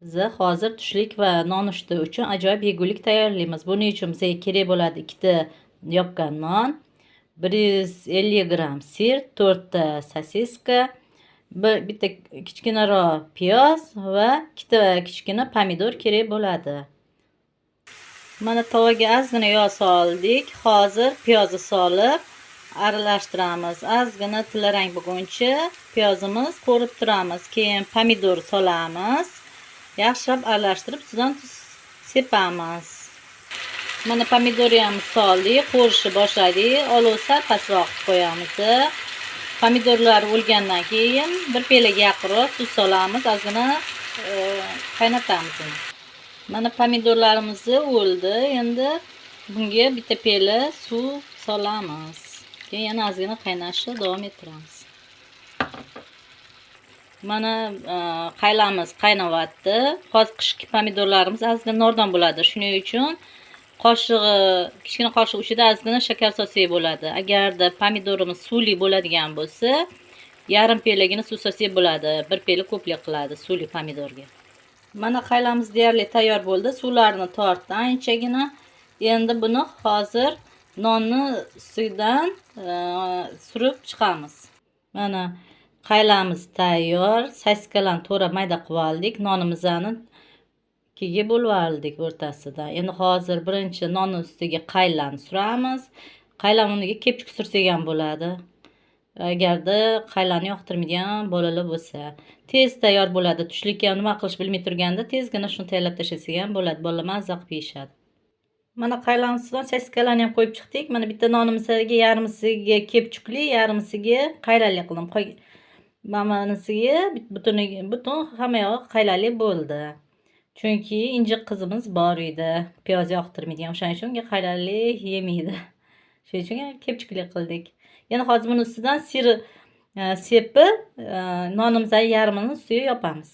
Biz hozir tushlik va nonushta uchun ajoyib yegulik tayyorlaymiz. Buning uchun bizga kerak bo'ladi 2 ta yopgan non, 150 gram sir, 4 ta sosiska, bitta kichkinaroq piyoz va 2 ta kichkina pomidor kerak bo'ladi. Mana tovaga ozgina yog' soldik. Hozir piyozni solib aralashtiramiz. Ozgina tillarang bo'lguncha piyozimiz qo'rib turamiz. Keyin pomidor solamiz. Yaxshilab aralashtirib, ustidan tuz sepamiz. Mana pomidorni ham soldik, qo'rishni boshladik. Olov sal pastroq qo'yamiz. Pomidorlar o'lgandan keyin bir pelaga yaqinroq suv solamiz, ozgina qaynatamiz. Mana pomidorlarimiz o'ldi. Endi bunga bitta pela suv solamiz. Keyin yana ozgina qaynashni davom ettiramiz. Mana qaylamiz qaynayapti. Hozir qishki pomidorlarimiz ozgina nordon bo'ladi. Shuning uchun kichkina qoshiq uchida ozgina shakar solsak bo'ladi. Agarda pomidorimiz suvli bo'ladigan bo'lsa, yarim pelagina suv solsak bo'ladi. Bir pela ko'plik qiladi suvli pomidorga. Mana qaylamiz deyarli tayyor bo'ldi. Suvlarini tortdi anchagina. Endi buni hozir nonni ustidan surib chiqamiz. Mana qaylamiz tayyor. Sosikalarni to'g'ri mayda qilib oldik. Nonimizni ikkiga bo'lib oldik o'rtasidan. Endi hozir birinchi non ustiga qaylani suramiz. Qaylani o'rniga kepchik sursak ham bo'ladi. Agarda qaylani yoqtirmaydigan bolalar bo'lsa, tez tayyor bo'ladi. Tushlikka nima qilish bilmay turganda tezgina shuni tayyorlab tashlasak ham bo'ladi. Bolalar mazza qilib yeyishadi. Mana qaylamizdan sosikalarni ham qo'yib chiqdik. Mana bitta nonimizga yarmisiga kepchukli, yarmisiga qaylali qildim. Manisiga butun hamma yog'i qaylali bo'ldi. Chunki injiq qizimiz bor edi. Piyoz yoqtirmaydigan, o'shaning uchun unga qaylali yemaydi. Shuning uchun kepchukli qildik. Yana hozir buni ustidan sir sepib, nonimizning yarmini ustiga yopamiz.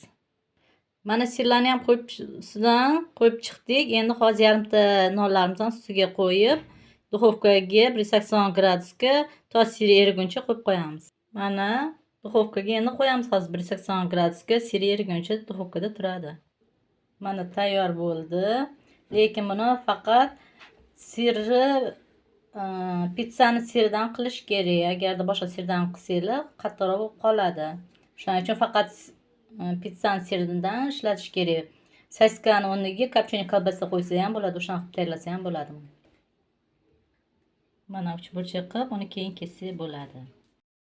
Mana sirlarni ham ustidan qo'yib chiqdik. Endi hozir yarimta nonlarimizni ustiga qo'yib, duxovkaga 180 gradusga to siri eriguncha qo'yib qo'yamiz. Mana duxovkaga endi qo'yamiz. Hozir 180 gradusga siri eriguncha duxovkada turadi. Mana tayyor bo'ldi. Lekin buni faqat pizzani sirdan qilish kerak. Agarda boshqa sirdan qilsanglar, qattiqroq bo'lib qoladi. Shuning uchun faqat pizzani sirdan ishlatish kerak. Soskani o'rniga kopchani kolbasa qo'ysa ham bo'ladi, o'shani qilib tayyorlasa ham bo'ladi. Mana uch burchak qilib, uni keyin kessak bo'ladi.